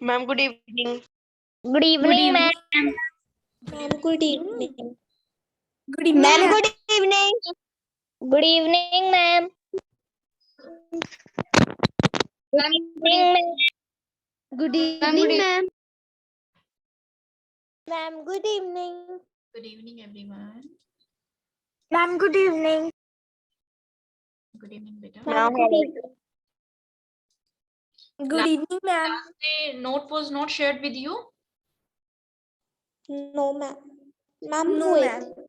Ma'am, good evening. Good Good evening, evening, ma'am. ma'am. Ma'am, good evening. Good evening, Ma'am, ma'am. good evening. Good evening, ma'am. Good Ma'am, evening, ma'am. Good evening, ma'am. Ma'am, good evening. Good evening, everyone. Ma'am, good evening. Good evening, beta. Ma'am, how are you? Good evening, ma'am. Last day note was not shared with you. No, ma'am. Ma'am, No, हुए ma'am. थे।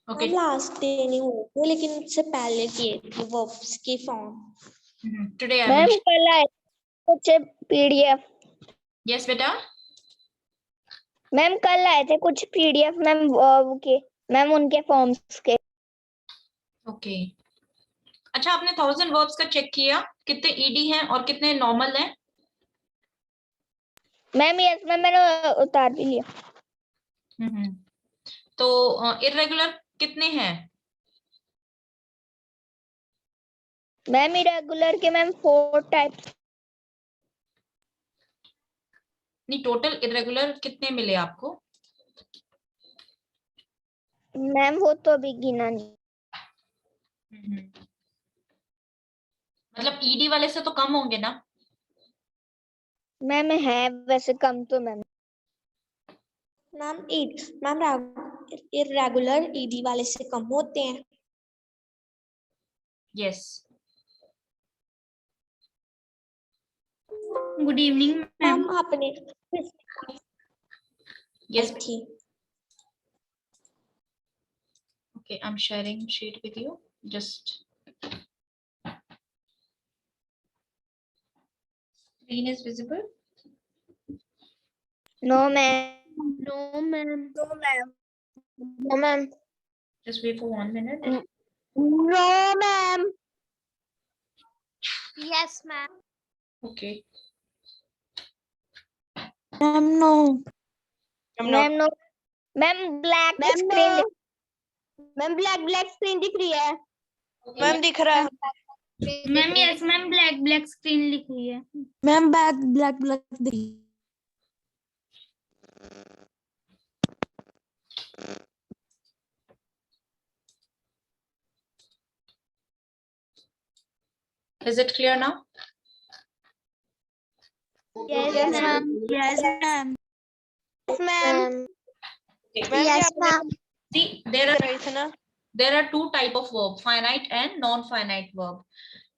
Okay. Ma'am last day नहीं हुए थे लेकिन उससे पहले किए थे वर्ब्स की form. Today I ma'am will. कल आए कुछ पीडीएफ। Yes, beta. मैम कल आए थे कुछ पीडीएफ मैम के मैम उनके फॉर्म्स के। Okay. अच्छा, आपने 1000 verbs का चेक किया कितने ईडी हैं और कितने नॉर्मल हैं? मैम यस मैम मैंने उतार भी लिया। तो इरेगुलर कितने हैं? मैम इरेगुलर के मैम 4 टाइप्स। नहीं, टोटल इरेगुलर कितने मिले आपको? मैम वो तो अभी गिना नहीं। मतलब ईडी वाले से तो कम होंगे ना? मैम है वैसे कम तो मैम। मैम इरेगुलर ईडी वाले से कम होते हैं। Yes. Good evening, ma'am. Ma'am आपने Yes. थी। Okay, I'm sharing sheet with you. Just screen is visible. No ma'am. No ma'am. No ma'am. No ma'am. Just wait for 1 minute. No ma'am. Yes ma'am. Okay. Ma'am no. Ma'am no. Ma'am black screen. Ma'am black screen दिख रही है। Ma'am दिख रहा है। Ma'am yes ma'am black screen लिख रही है। Ma'am black दिख रही है। Is it clear now? Yes, ma'am. Yes, ma'am. Ma'am. Yes, ma'am. See, रही थी ना। there are two type of verb, finite and non-finite verb.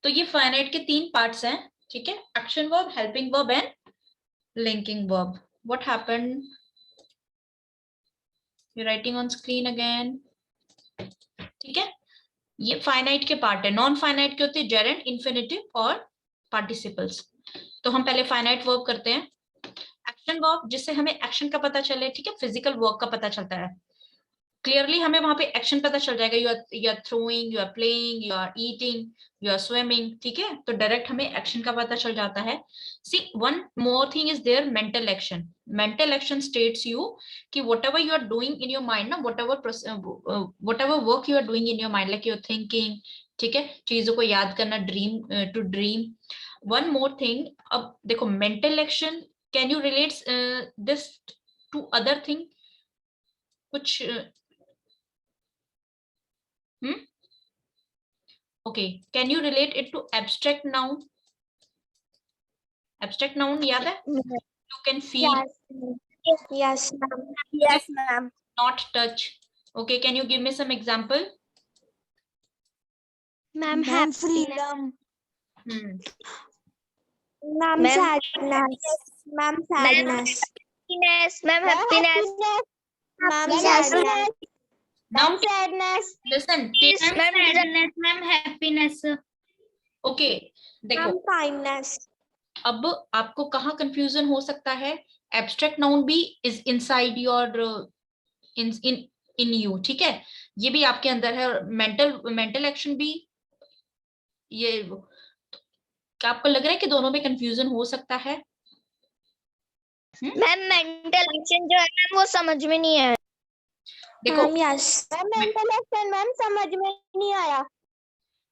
तो ये finite के 3 parts हैं, ठीक है? Action verb, helping verb and linking verb. What happened? You're writing on screen again. ठीक है? ये finite के part है, non-finite के होते हैं gerund, infinitive और participles. तो हम पहले finite verb करते हैं. Action verb जिससे हमें action का पता चले, ठीक है? Physical work का पता चलता है. क्लियरली हमें वहां पे एक्शन पता चल जाएगा, you are throwing, you are playing, you are eating, you are swimming, ठीक है? तो डायरेक्ट हमें एक्शन का पता चल जाता है. See one more thing is there, mental action. Mental action states you कि whatever you are doing in your mind ना, whatever work you are doing in your mind, like you are thinking, ठीक है? चीजों को याद करना, dream to dream. One more thing, अब देखो mental action, can you relate this to other thing? कुछ Okay, can you relate it to abstract noun? Abstract noun याद है? You can feel. Yes, ma'am. Yes, ma'am. Not touch. Okay, can you give me some example? Ma'am, freedom. Ma'am, Ma'am, sadness. Ma'am, sadness. happiness. Ma'am, happiness. Ma'am, sadness. Now Sadness. listen. Ma'am, Sadness, ma'am, happiness. Okay, देखो Ma'am, kindness. अब आपको कहाँ confusion हो सकता है? Abstract noun भी is inside your in you, ठीक है? ये भी आपके अंदर है. मेंटल एक्शन भी, ये क्या आपको लग रहा है कि दोनों में कंफ्यूजन हो सकता है? मैम मेंटल एक्शन जो है मैम वो समझ में नहीं है। देखो Ma'am, yes. Ma'am, mental action, ma'am, समझ में नहीं आया.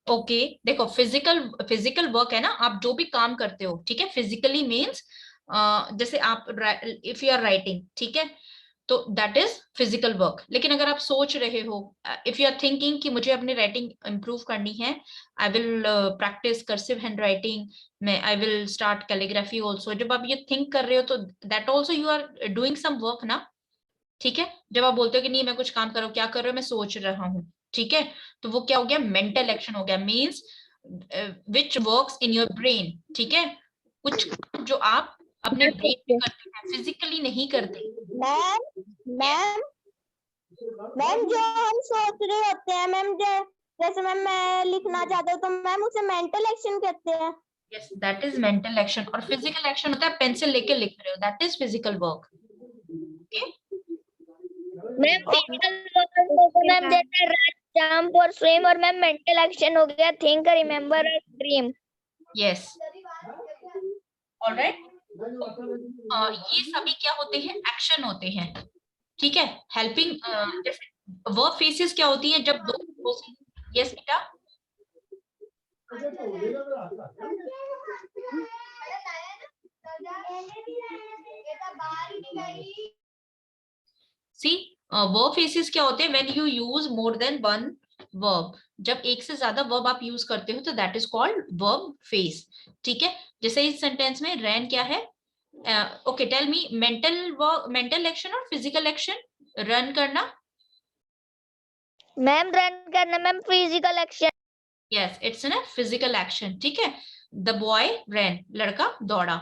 ओके देखो फिजिकल वर्क है ना, आप जो भी काम करते हो, ठीक है, फिजिकली मीन्स जैसे आप इफ यू आर राइटिंग, ठीक है, तो दैट इज फिजिकल वर्क। लेकिन अगर आप सोच रहे हो, इफ यू आर थिंकिंग कि मुझे अपनी राइटिंग इंप्रूव करनी है, I will practice cursive hand writing, मैं I will start calligraphy also, जब आप ये थिंक कर रहे हो तो that also you are doing some work ना, ठीक है। जब आप बोलते हो कि नहीं मैं कुछ काम कर रहा हूँ, क्या कर रहे हो, मैं सोच रहा हूँ, ठीक है, तो वो क्या हो गया, मेंटल एक्शन हो गया, means which works in your brain, ठीक है, कुछ जो आप अपने ब्रेन में करते हैं, फिजिकली नहीं करते। मैम मैम मैम जो हम सोच रहे होते हैं मैम, जैसे मैम मैं लिखना चाहता हूँ तो मैम उसे मेंटल एक्शन कहते हैं। Yes that is mental action, और फिजिकल एक्शन होता है पेंसिल लेके लिख रहे हो, that is physical work. Ma'am physical work ma'am जैसे रन, जंप और स्विम, और मैम मेंटल एक्शन हो गया थिंक, रिमेम्बर और ड्रीम। यस ऑलराइट, ये सभी क्या होते हैं, एक्शन होते हैं, ठीक है। हेल्पिंग जैसे वर्ब फेसेस क्या होती है, जब दो, यस बेटा, सी वर्ब फेसेस क्या होते हैं, when you use more than one verb, जब एक से ज्यादा वर्ब आप यूज करते हो तो that is called verb phrase, ठीक है। जैसे इस सेंटेंस में रैन क्या है, okay tell me, mental action और फिजिकल एक्शन, रन करना, मैम रन करना ma'am physical action. Yes it's an physical action, the boy. द बॉय रैन, लड़का दौड़ा,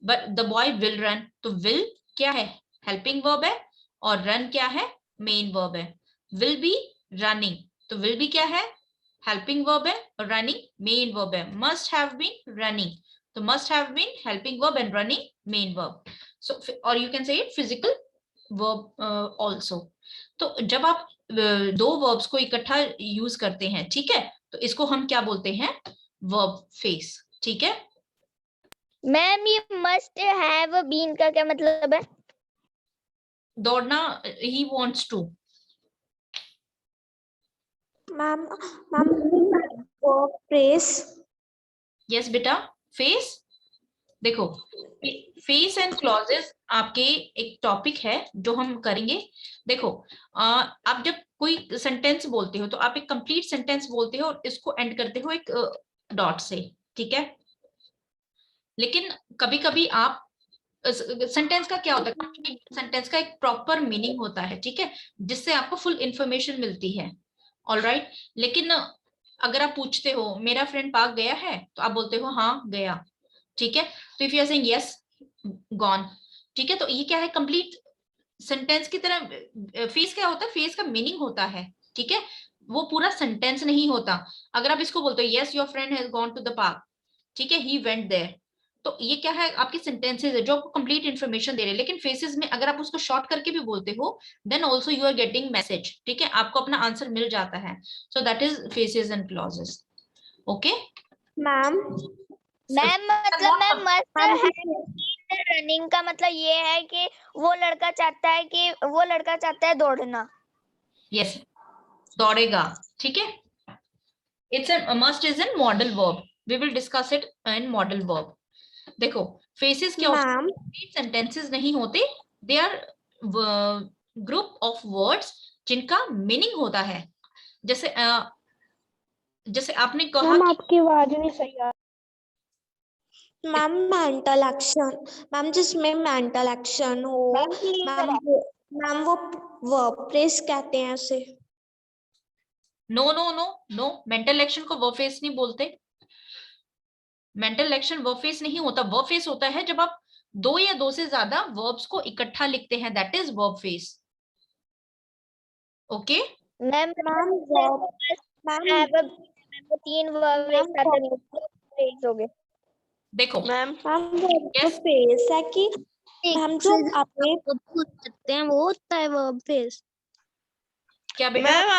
but the boy will run, तो विल क्या है, हेल्पिंग वर्ब है, और रन क्या है, मेन वर्ब है। विल बी रनिंग, तो विल बी क्या है, हेल्पिंग वर्ब है, और रनिंग मेन वर्ब है। मस्ट हैव बीन रनिंग, तो must have been helping verb and running main verb. So और you can say it physical verb also. तो जब आप दो वर्ब्स को इकट्ठा यूज करते हैं, ठीक है, तो इसको हम क्या बोलते हैं, वर्ब फेस, ठीक है। मैम ये मस्ट हैव बीन का क्या मतलब है? दौड़ना, he wants to, ma'am ma'am verb phrase. Yes बेटा, फेस, देखो फेस एंड क्लॉजेस आपके एक टॉपिक है जो हम करेंगे। देखो आप जब कोई सेंटेंस बोलते हो तो आप एक कंप्लीट सेंटेंस बोलते हो और इसको एंड करते हो एक डॉट से, ठीक है। लेकिन कभी कभी आप सेंटेंस का क्या होता है, सेंटेंस का एक प्रॉपर मीनिंग होता है, ठीक है, जिससे आपको फुल इंफॉर्मेशन मिलती है, ऑलराइट। लेकिन अगर आप पूछते हो मेरा फ्रेंड पार्क गया है, तो आप बोलते हो हाँ गया, ठीक है। तो if you are saying yes gone, ठीक है, तो ये क्या है, कंप्लीट सेंटेंस की तरह। फेस क्या होता है, फेस का मीनिंग होता है, ठीक है, वो पूरा सेंटेंस नहीं होता। अगर आप इसको बोलते हो yes your friend has gone to the park, ठीक है, ही वेंट देयर, तो ये क्या है, आपकी सेंटेंसेस है जो आपको कंप्लीट इन्फॉर्मेशन दे रहे हैं। लेकिन फेसेस में अगर आप उसको शॉर्ट करके भी बोलते हो, then also you are getting message, ठीक है, आपको अपना आंसर मिल जाता है। So that is phrases and clauses, okay. Ma'am ma'am मतलब मैम मस्ट हैव रनिंग का मतलब ये है कि वो लड़का चाहता है दौड़ना। यस दौड़ेगा, ठीक है, it's a must is in modal verb, we will discuss it in modal verb। देखो फेसेस क्या होते मैम हैं, सेंटेंसेस नहीं होते, they are group of words जिनका मीनिंग होता है। जैसे जैसे आपने कहा मैम कि आपकी आवाज नहीं सही आ मैम मेंटल एक्शन, मैम जिसमें मेंटल एक्शन हो, मैम वो वर्ब फ्रेज कहते हैं उसे। No no no no, mental action को वर्ब फेस नहीं बोलते, मेंटल एक्शन वर्ब फेस नहीं होता। वर्ब फेस होता है जब आप दो या दो से ज्यादा वर्ब्स को इकट्ठा लिखते हैं, that is verb face, okay. Ma'am ma'am verb ma'am have तीन वर्ब एक साथ फ्रेज हो गए। देखो ma'am ma'am verb yes phrase है कि मैम जो आपने भूल सकते हैं वो होता है वर्ब फेस। क्या बेटा, मैम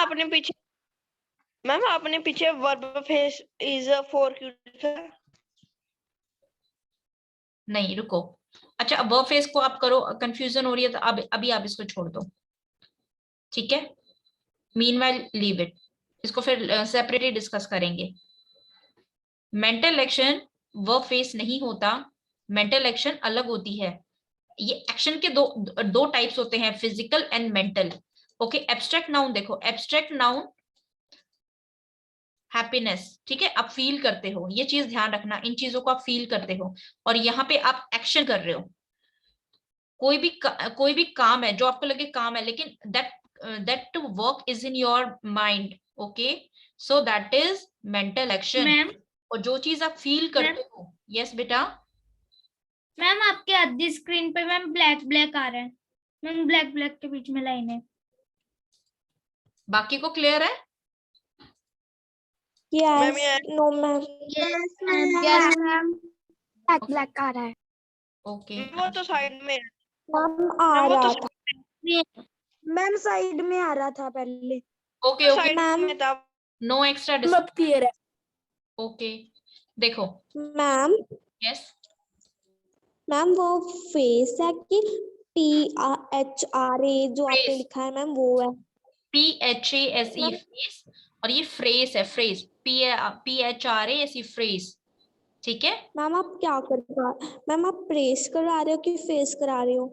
आपने पीछे वर्ब फेस इज फॉर क्यों लिखा है? नहीं रुको, अच्छा अब वर्ब फेस को आप करो, कंफ्यूजन हो रही है तो अब अभी आप इसको छोड़ दो, ठीक है, मीनवाइल लीव इट, इसको फिर सेपरेटली डिस्कस करेंगे। मेंटल एक्शन वर्ब फेस नहीं होता, मेंटल एक्शन अलग होती है। ये एक्शन के दो टाइप्स होते हैं, physical and mental. Okay, abstract noun देखो, एब्स्ट्रैक्ट नाउन हैप्पीनेस, ठीक है, आप फील करते हो, ये चीज ध्यान रखना, इन चीजों को आप फील करते हो, और यहाँ पे आप एक्शन कर रहे हो। कोई भी काम है जो आपको लगे काम है, लेकिन that work is in your mind, okay, so that is mental action. Ma'am और जो चीज आप फील करते हो, यस बेटा, मैम आपके आधी स्क्रीन पे मैम ब्लैक ब्लैक आ रहा है मैम, ब्लैक ब्लैक के बीच में लाइन है। बाकी को क्लियर है? मैम यस ये no ma'am yes ma'am black black आ रहा है। ओके, वो तो साइड में है। मैम आ मैम वो रहा तो था, मैम साइड में आ रहा था पहले। ओके, ओके, साइड मैम में था। नो एक्स्ट्रा अब क्लियर है ओके, देखो, मैम। यस, मैम वो फेस है कि PHRA जो आपने Phrase. लिखा है मैम वो है? PHASE फेस, और ये फ्रेज है, फ्रेज, PHRASE फ्रेज, ठीक है। मैम आप क्या कर रहे हो? मैम आप प्रेस करा रहे हो कि फेस करा रहे हो?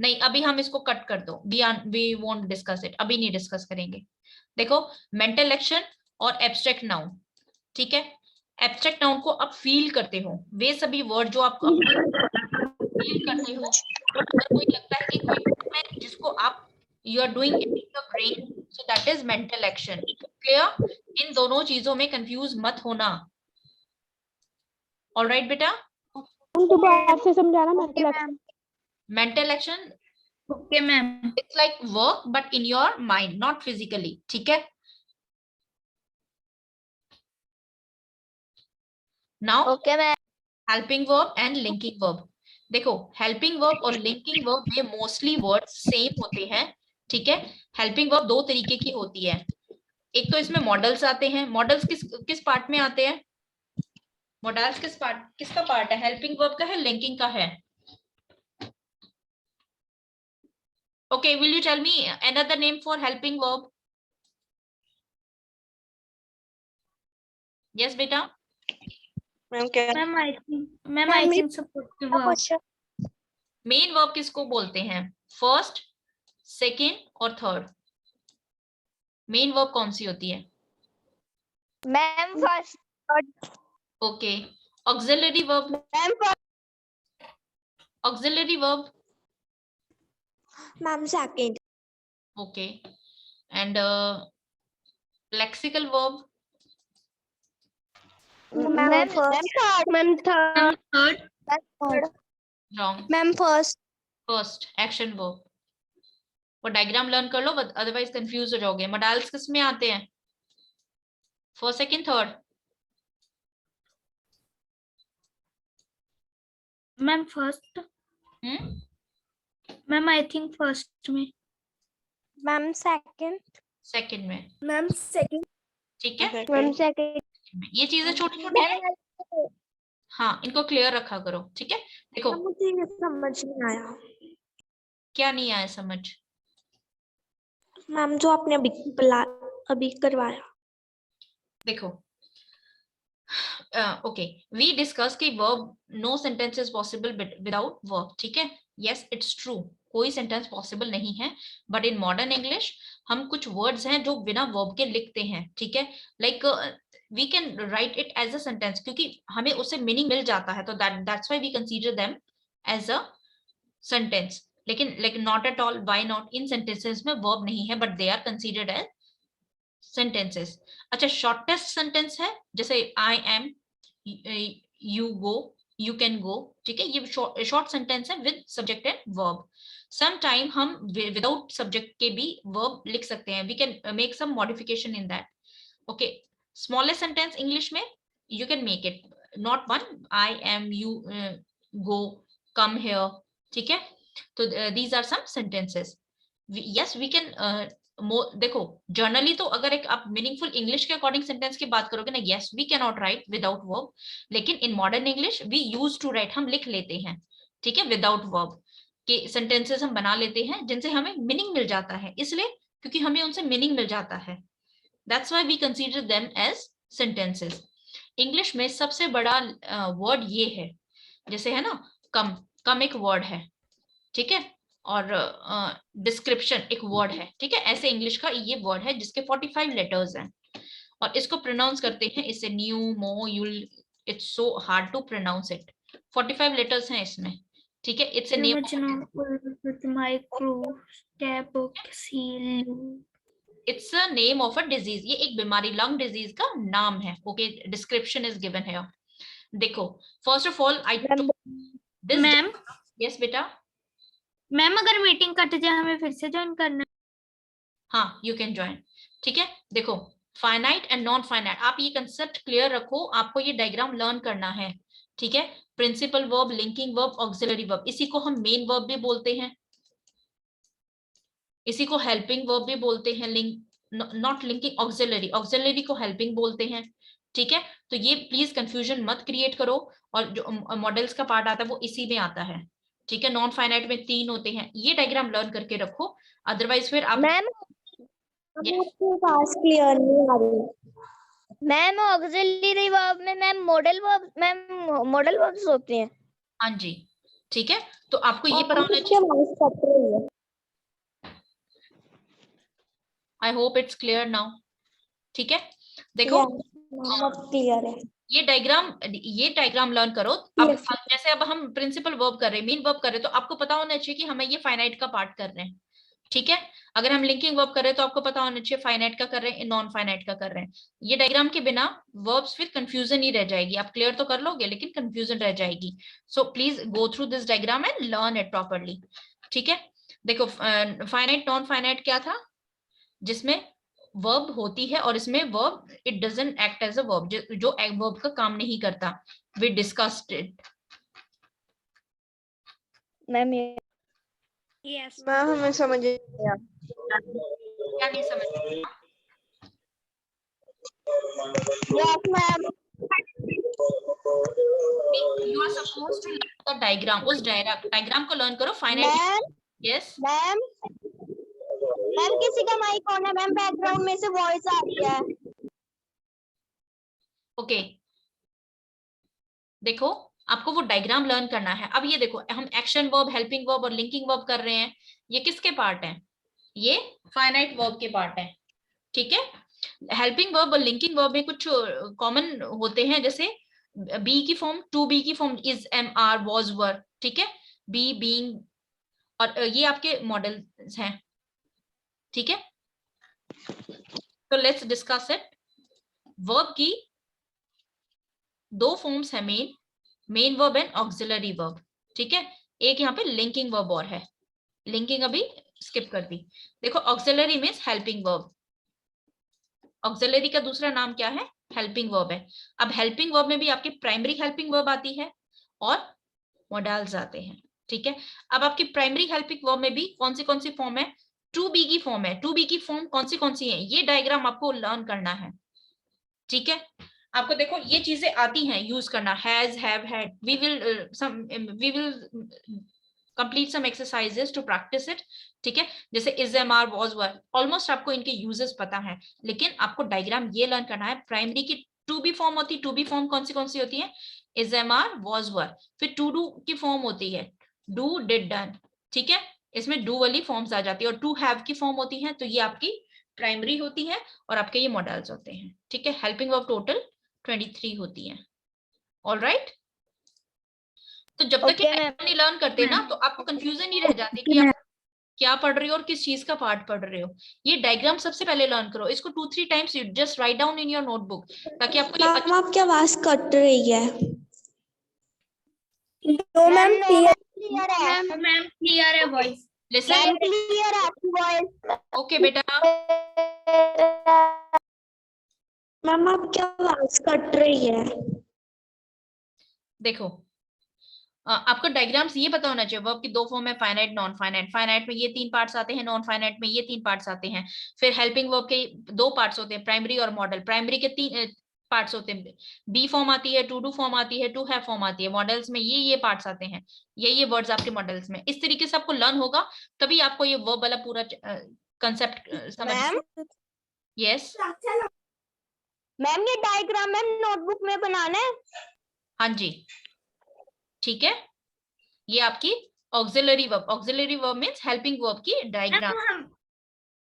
नहीं, अभी हम इसको कट कर दो, वी वोंट डिस्कस इट, अभी नहीं डिस्कस करेंगे। देखो, मेंटल एक्शन और एब्स्ट्रैक्ट नाउन, ठीक है, एब्स्ट्रैक्ट नाउन को आप फील करते हो, वे सभी वर्ड जो आप फील करते हो, अगर कोई लगता है कि कोई काम है जिसको आप you are doing in your brain, so that is mental action. Clear? इन दोनों चीजों में कंफ्यूज मत होना। ऑलराइट बेटा, दोबारा से समझाना mental action. Mental action okay ma'am. It's like work but in your mind, not physically, ठीक है। Now okay ma'am. Helping verb and linking verb. देखो, हेल्पिंग वर्ब और लिंकिंग वर्ब में मोस्टली वर्ड्स सेम होते हैं, ठीक है। हेल्पिंग वर्ब दो तरीके की होती है, एक तो इसमें मॉडल्स आते हैं। मॉडल्स किस पार्ट में आते हैं? मॉडल्स किसका पार्ट है? हेल्पिंग वर्ब का है, लिंकिंग का है? Okay, will you tell me another name for helping verb? Yes बेटा, मैम क्या ma'am I think supportive verb. Main verb किसको बोलते हैं? फर्स्ट, सेकेंड और थर्ड। मेन वर्ब कौन सी होती है? Ma'am first. Okay, auxiliary verb, ma'am auxiliary verb, ma'am second. Okay, and lexical verb, ma'am third. Ma'am third. Wrong, ma'am first. First action verb. वो diagram learn कर लो, otherwise confuse हो जाओगे। Models किस में आते हैं? First, second, third? Ma'am first. Ma'am I think first में। Ma'am second. सेकंड में, मैम सेकंड। ठीक है। Ma'am second. ये चीजें छोटी छोटी हैं, हाँ, इनको क्लियर रखा करो, ठीक है। देखो, मुझे ये समझ नहीं आया क्या नहीं आया समझ? मैम जो आपने अभी करवाया। देखो, ओके, वी डिस्कस कि verb, no sentence is possible without verb, ठीक है। यस, इट्स ट्रू, कोई सेंटेंस पॉसिबल नहीं है, बट इन मॉडर्न इंग्लिश हम कुछ वर्ड्स हैं जो बिना वर्ब के लिखते हैं, ठीक है। Like we can write it as a sentence, क्योंकि हमें उससे मीनिंग मिल जाता है, तो that's why we consider them as a sentence. लेकिन not at all, why not? In sentences में वर्ब नहीं है, but they are considered as sentences. अच्छा, शॉर्टेस्ट सेंटेंस है जैसे I am, you go, you can go, ठीक है, ये शॉर्ट सेंटेंस है with subject and verb. Some time हम विदाउट सब्जेक्ट के भी वर्ब लिख सकते हैं, we can make some modification in that. Okay, smallest sentence English में you can make it not one, I am, you, go, come here, ठीक है। तो these are some sentences. Yes, we can देखो, generally तो अगर एक आप meaningful English के अकॉर्डिंग सेंटेंस की बात करोगे ना, yes we can not write without verb, लेकिन in modern English we use to write, हम लिख लेते हैं, ठीक है, विदाउट वर्ब के सेंटेंसेस हम बना लेते हैं जिनसे हमें मीनिंग मिल जाता है, इसलिए क्योंकि हमें उनसे मीनिंग मिल जाता है, that's why we consider them as sentences. English में सबसे बड़ा वर्ड ये है, जैसे है ना कम, कम एक वर्ड है, ठीक है, और डिस्क्रिप्शन एक वर्ड है, ठीक है, ऐसे इंग्लिश का ये वर्ड है जिसके 45 लेटर्स हैं, और इसको प्रोनाउंस करते हैं इसे न्यू, मो, यूल, it's so hard to pronounce it. 45 letters हैं इसमें, ठीक है, it's a it's a name of a disease, ये एक बीमारी, लंग डिजीज का नाम है। ओके, डिस्क्रिप्शन इज गिवन है। देखो, first of all I this, ma'am yes बेटा, मैम अगर मीटिंग कट जाए हमें फिर से ज्वाइन करना? हाँ यू कैन ज्वाइन, ठीक है। देखो, फाइनाइट एंड नॉन फाइनाइट, आप ये कंसेप्ट क्लियर रखो, आपको ये डायग्राम लर्न करना है, ठीक है। Principal verb, linking verb, auxiliary verb, इसी को हम मेन वर्ब भी बोलते हैं, इसी को हेल्पिंग वर्ब भी बोलते हैं, नॉट लिंकिंग, ऑक्सिलरी, ऑक्सिलरी को हेल्पिंग बोलते हैं, ठीक है। तो ये प्लीज कंफ्यूजन मत क्रिएट करो, और जो मॉडल्स का पार्ट आता है वो इसी में आता है, ठीक है। नॉन फाइनाइट में 3 होते हैं, ये डायग्राम लर्न करके रखो, अदरवाइज फिर आप मैम Yes. आपकी बात क्लियर नहीं आ रही। मैम ऑक्सिलरी वर्ब में मैम मॉडल वर्ब्स होते हैं। हाँ जी, ठीक है, तो आपको ये पता होना चाहिए। I hope it's clear now, ठीक है। देखो, क्लियर है। ये डायग्राम लर्न करो। अब जैसे अब हम प्रिंसिपल वर्ब कर रहे हैं, मेन वर्ब कर रहे हैं, तो आपको पता होना चाहिए कि हमें ये फाइनाइट का पार्ट कर रहे हैं, ठीक है। अगर हम लिंकिंग वर्ब कर रहे हैं तो आपको पता होना चाहिए फाइनाइट का कर रहे हैं, नॉन फाइनाइट का कर रहे हैं। ये डायग्राम के बिना वर्ब्स फिर कंफ्यूजन ही रह जाएगी, आप क्लियर तो कर लोगे लेकिन कंफ्यूजन रह जाएगी। So please go through this diagram and learn it properly, ठीक है। देखो, फाइनाइट नॉन फाइनाइट क्या था, जिसमें वर्ब होती है और इसमें verb it doesn't act as a verb, जो वर्ब का काम नहीं करता। We discussed it. Ma'am yes ma'am, हमें समझ आया। क्या नहीं समझ? यस मैम। You are supposed to learn the diagram, उस डायग्राम को लर्न करो। फाइनाइट, यस मैम किसी का माइक ऑन है मैम, बैकग्राउंड में से वॉइस आ रही है। ओके, देखो आपको वो डायग्राम लर्न करना है। अब ये देखो, हम एक्शन वर्ब, हेल्पिंग वर्ब और लिंकिंग वर्ब कर रहे हैं, ये किसके पार्ट हैं? ये फाइनाइट वर्ब के पार्ट हैं, ठीक है। हेल्पिंग वर्ब और लिंकिंग वर्ब में कुछ कॉमन होते हैं, जैसे बी की फॉर्म, टू बी की form is, am, are, was, were, ठीक है, बी, बीइंग, और ये आपके मॉडल्स हैं, ठीक है। तो लेट्स डिस्कस इट। वर्ब की 2 फॉर्म्स है, main verb and auxiliary verb, ठीक है। एक यहाँ पे लिंकिंग वर्ब और है, लिंकिंग अभी स्किप कर दी। देखो, auxiliary means helping verb, auxiliary का दूसरा नाम क्या है? हेल्पिंग वर्ब है। अब हेल्पिंग वर्ब में भी आपकी प्राइमरी हेल्पिंग वर्ब आती है और मॉडल्स आते हैं, ठीक है। अब आपकी प्राइमरी हेल्पिंग वर्ब में भी कौन सी फॉर्म है? टू बी की फॉर्म है। टू बी की फॉर्म कौन सी है? ये डायग्राम आपको लर्न करना है, ठीक है। आपको देखो ये चीजें आती हैं यूज करना, has, have, had. We will complete some exercises to practise it, ठीक है। जैसे is, am, are, was, were, almost आपको इनके यूजेस पता है, लेकिन आपको डायग्राम ये लर्न करना है। प्राइमरी की टू बी फॉर्म होती है, टू बी फॉर्म कौन सी होती है? इज, एम, आर, वॉज, वर। फिर टू डू की फॉर्म होती है डू, डिड, डन, ठीक है। इसमें डू वाली फॉर्म्स आ जाती है। और टू हैव की फॉर्म होती है, तो ये आपकी प्राइमरी होती है और आपके ये मॉडल्स होते हैं, ठीक है। हेल्पिंग वर्ब टोटल 23 होती है, ऑलराइट। तो जब तक ये नहीं लर्न करते ना, तो आपको कंफ्यूजन ही रह जाती कि आप क्या पढ़ रहे हो और किस चीज का पार्ट पढ़ रहे हो। ये डायग्राम सबसे पहले लर्न करो, इसको 2-3 times just write down in your notebook, ताकि आपको ये मैम आपकी आवाज कट रही है। मैम क्लियर है। मैम क्लियर है वॉइस। लिसन, क्लियर है आपकी वॉइस। ओके बेटा। मैम आपकी आवाज कट रही है। देखो, आपको डायग्राम्स ये पता होना चाहिए। वर्ब की 2 फॉर्म है, फाइनाइट, नॉन फाइनाइट। फाइनाइट में ये 3 पार्ट्स आते हैं, नॉन फाइनाइट में ये 3 पार्ट्स आते हैं। फिर हेल्पिंग वर्ब के 2 पार्ट्स होते हैं, प्राइमरी और मॉडल। प्राइमरी के 3 पार्ट्स होते हैं, बी फॉर्म आती है, टू डू फॉर्म आती है, टू हैव फॉर्म आती है। मॉडल्स में ये पार्ट्स आते हैं, ये वर्ड्स आपके मॉडल्स में। इस तरीके से आपको लर्न होगा, तभी आपको ये वर्ब वाला पूरा कंसेप्ट समझ। यस मैम ये डायग्राम मैम नोटबुक में बनाना है। हाँ जी, ठीक है, ये आपकी auxiliary verb means helping verb की डायग्राम।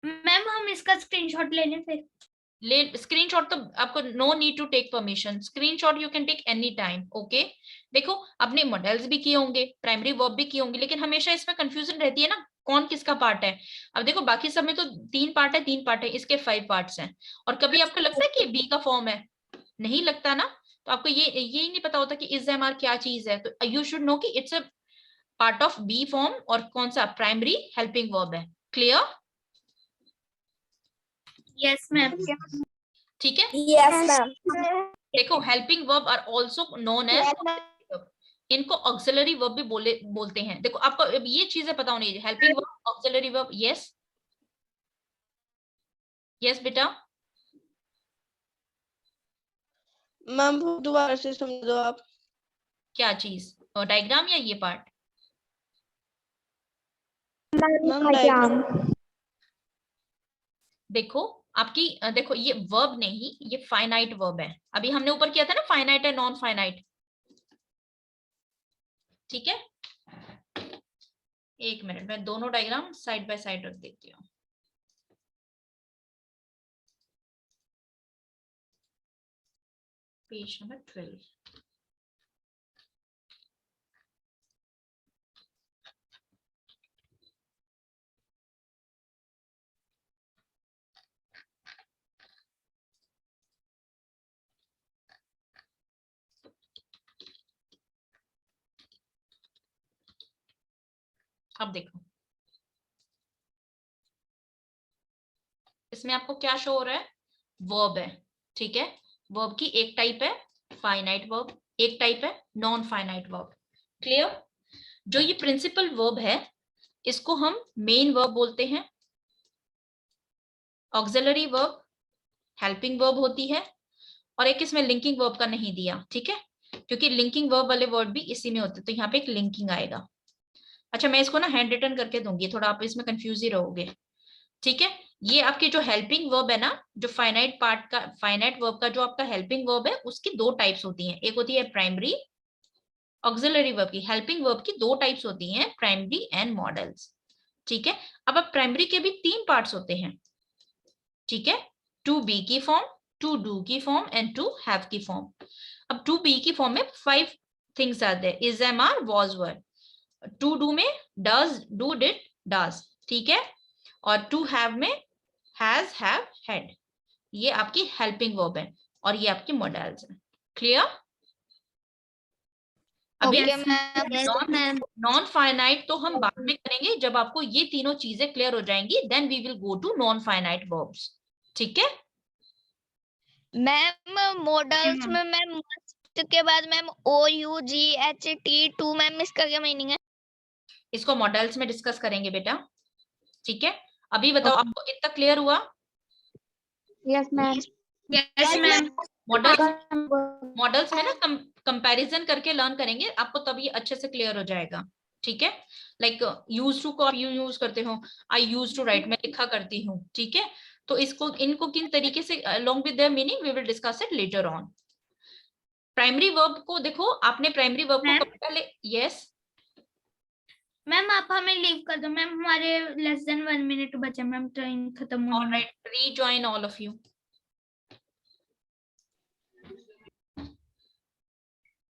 मैम हम इसका स्क्रीनशॉट ले लें फिर। स्क्रीनशॉट तो आपको no need to take permission, screenshot you can take any time. Okay, देखो आपने मॉडल्स भी किए होंगे, प्राइमरी वर्ब भी किए होंगे, लेकिन हमेशा इसमें कंफ्यूजन रहती है ना कौन किसका पार्ट है। अब देखो बाकी सब में तो 3 पार्ट है, इसके 5 पार्ट्स हैं। और कभी आपको लगता है कि बी का फॉर्म है? नहीं लगता ना। तो आपको ये नहीं पता होता कि इज एम आर क्या चीज है। तो यू शुड नो कि it's a part of be form और कौन सा प्राइमरी हेल्पिंग वर्ब है। क्लियर? Yes ma'am. ठीक है, यस मैम। देखो helping verb are also known as, इनको ऑक्सिलरी वर्ब भी बोलते हैं। देखो आपको अब ये चीजें पता होनी चाहिए, helping verb, auxiliary verb. Yes yes बेटा, मैम दोबारा से समझ दो आप। क्या चीज? डायग्राम या ये पार्ट? Ma'am diagram. देखो आपकी देखो ये वर्ब नहीं, ये फाइनाइट वर्ब है। अभी हमने ऊपर किया था ना, फाइनाइट है नॉन फाइनाइट। ठीक है, एक मिनट, मैं दोनों डायग्राम साइड बाय साइड रख देती हूँ। Page number 12। अब देखो इसमें आपको क्या शो हो रहा है? वर्ब है, ठीक है। वर्ब की एक टाइप है फाइनाइट वर्ब, एक टाइप है नॉन फाइनाइट वर्ब। क्लियर? जो ये प्रिंसिपल वर्ब है इसको हम मेन वर्ब बोलते हैं। ऑक्सिलरी वर्ब हेल्पिंग वर्ब होती है, और एक इसमें लिंकिंग वर्ब का नहीं दिया, ठीक है, क्योंकि लिंकिंग वर्ब वाले वर्ड भी इसी में होते, तो यहाँ पे एक लिंकिंग आएगा। अच्छा मैं इसको ना हैंड रिटन करके दूंगी, थोड़ा आप इसमें कंफ्यूज ही रहोगे। ठीक है, ये आपकी जो हेल्पिंग वर्ब है ना, जो फाइनाइट पार्ट का, फाइनाइट वर्ब का जो आपका हेल्पिंग वर्ब है, उसकी 2 टाइप्स होती हैं। एक होती है प्राइमरी, ऑक्सिलरी वर्ब की हेल्पिंग वर्ब की 2 टाइप्स होती हैं, प्राइमरी एंड मॉडल्स। ठीक है, अब प्राइमरी के भी 3 पार्ट्स होते हैं। ठीक है, टू बी की फॉर्म, टू डू की फॉर्म एंड टू हैव की फॉर्म। अब टू बी की फॉर्म में 5 थिंग्स आते हैं, is, am, are, was, were. To do में डज, डू, डिड, डज, ठीक है। और टू हैव में हैज, हैव, हैड। ये आपकी हेल्पिंग वर्ब है और ये आपकी मॉडल्स है। क्लियर? अभी नॉन फाइनाइट तो हम बाद में करेंगे, जब आपको ये तीनों चीजें क्लियर हो जाएंगी, then we will go to non finite verbs. ठीक है मैम मॉडल्स में मैम मस्ट के बाद मैम OUGHT टू मैम इसका क्या मीनिंग है? इसको मॉडल्स में डिस्कस करेंगे बेटा। ठीक है, अभी बताओ आपको इतना क्लियर हुआ? Yes ma'am. Yes ma'am. Modals में ना कंपैरिजन करके लर्न करेंगे, आपको तब ये अच्छे से क्लियर हो जाएगा। ठीक है, लाइक यूज टू को आप यूज करते हो, आई यूज टू राइट, मैं लिखा करती हूँ। ठीक है, तो इसको इनको किन तरीके से along with their meaning we will discuss it later on. Primary verb को देखो, आपने प्राइमरी वर्ब को पहले, यस मैम आप हमें लीव कर दो मैम, हमारे लेस देन 1 मिनट बचे मैम, ट्रेन खत्म होने में। Alright, rejoin all of you.